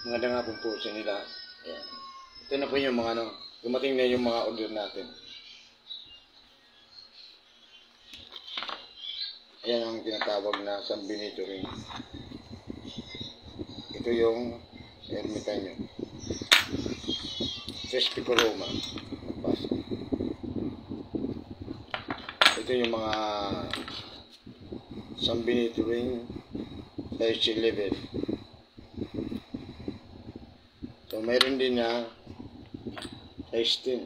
Magandang hapon po sa inyo lahat. Ayan. Ito na po yung mga dumating na yung mga order natin. Ayan ang tinatawag na San Benito ring. Ito yung ermitanyo. Sespico Roma. Ito yung mga San Benito ring size 11. So, mayroon din na size 10.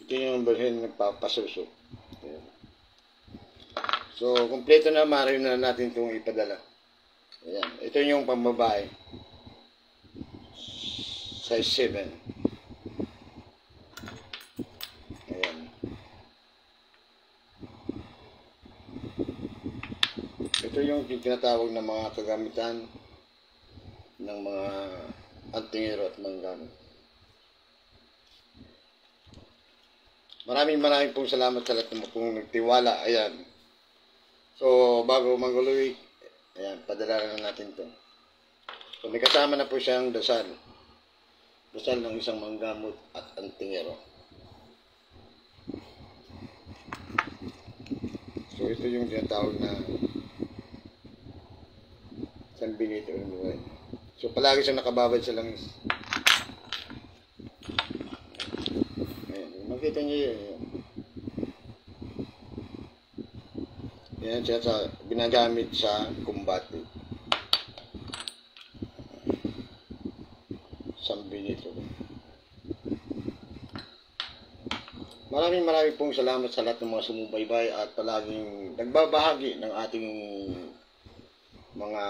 Ito yung balhin nagpapasusok. So, kompleto na, maaari na natin itong ipadala. Ayan. Ito yung pambabae. Size 7. Ayan. Ito yung tinatawag na mga kagamitan ng mga antingero at manggamit. Maraming pong salamat sa lahat ng kung nagtiwala. Ayan. So, bago mag-uwi, ayan, padala na natin to. So, may kasama na po siyang dasal. Dasal ng isang manggamot at antingero. So, ito yung tinatawag na San Benito. So, palagi siya nakababad sa langis. Ayan, makita niyo yun. Yan siya sa ginagamit sa kumbate. San Benito. Maraming pong salamat sa lahat ng mga sumubaybay at palaging nagbabahagi ng ating mga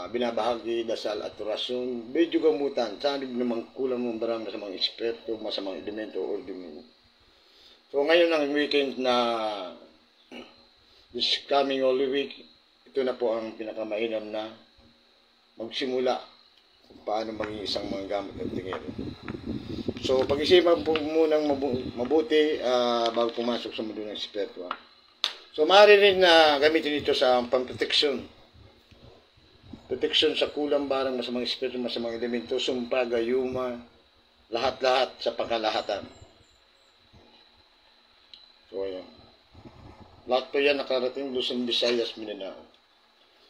binabahagi, dasal at orasyon. Medyo gamutan. Sanib namang kulang mong barang sa mga eksperto, masamang elemento o demonyo. So ngayon ang weekend na this coming Holy Week, ito na po ang pinakamainam na magsimula kung paano maging isang manggamot at tingero. So, pag-isipan po munang mabuti bago pumasok sa mundo ng espiritu. So, maaari rin na gamitin ito sa pamproteksyon. Proteksyon sa kulang barang, masamang espiritu, masamang elemento, sumpa, gayuma, lahat-lahat sa pangkalahatan. So, ayan. Lahat po yan nakarating Luzon, Visayas, Mindanao.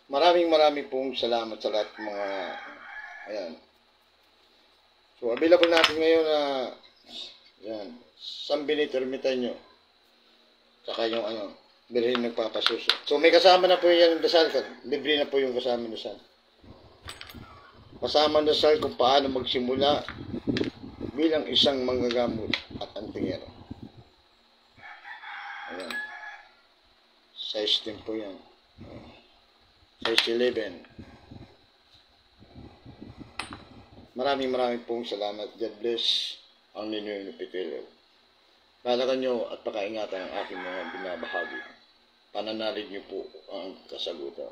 Maraming pong salamat sa lahat mga ayan. So, available natin ngayon na yan, San Benito ermitanyo. Saka yung bilhin nagpapasuso. So, may kasama na po yan yung dasal. Libre na po yung kasama ng dasal. Kasama ng dasal kung paano magsimula bilang isang manggagamot at antingero. Ayan. Size 10 po yan. Size 11. Maraming pong salamat. God bless ang Ninoy Pitelio. Palakan nyo at pakaingatan ang aking mga binabahagi. Pananalig nyo po ang kasagutan.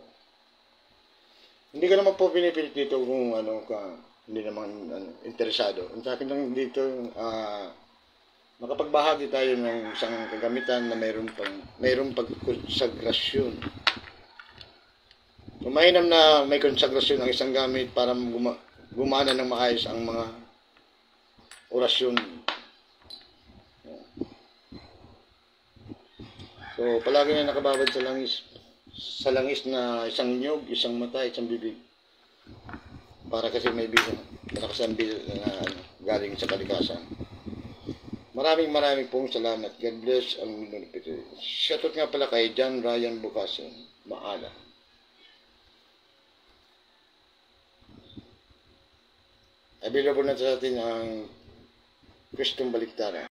Hindi ka naman po pinipilit dito kung hindi naman interesado. Ang sa akin lang dito, makapagbahagi tayo ng isang kagamitan na mayroong pagkonsagrasyon. So, mainam na may konsagrasyon ang isang gamit para gumana ng maayos ang mga orasyon. So, palagi na nakababad sa langis na isang nyog, isang mata, isang bibig. Para kasi may nakasambil na galing sa kalikasan. Maraming pong salamat. God bless ang minulipito. Shoutout nga pala kay John Ryan Bukasin. Maala. Available na sa atin ang Kristong Baliktaran.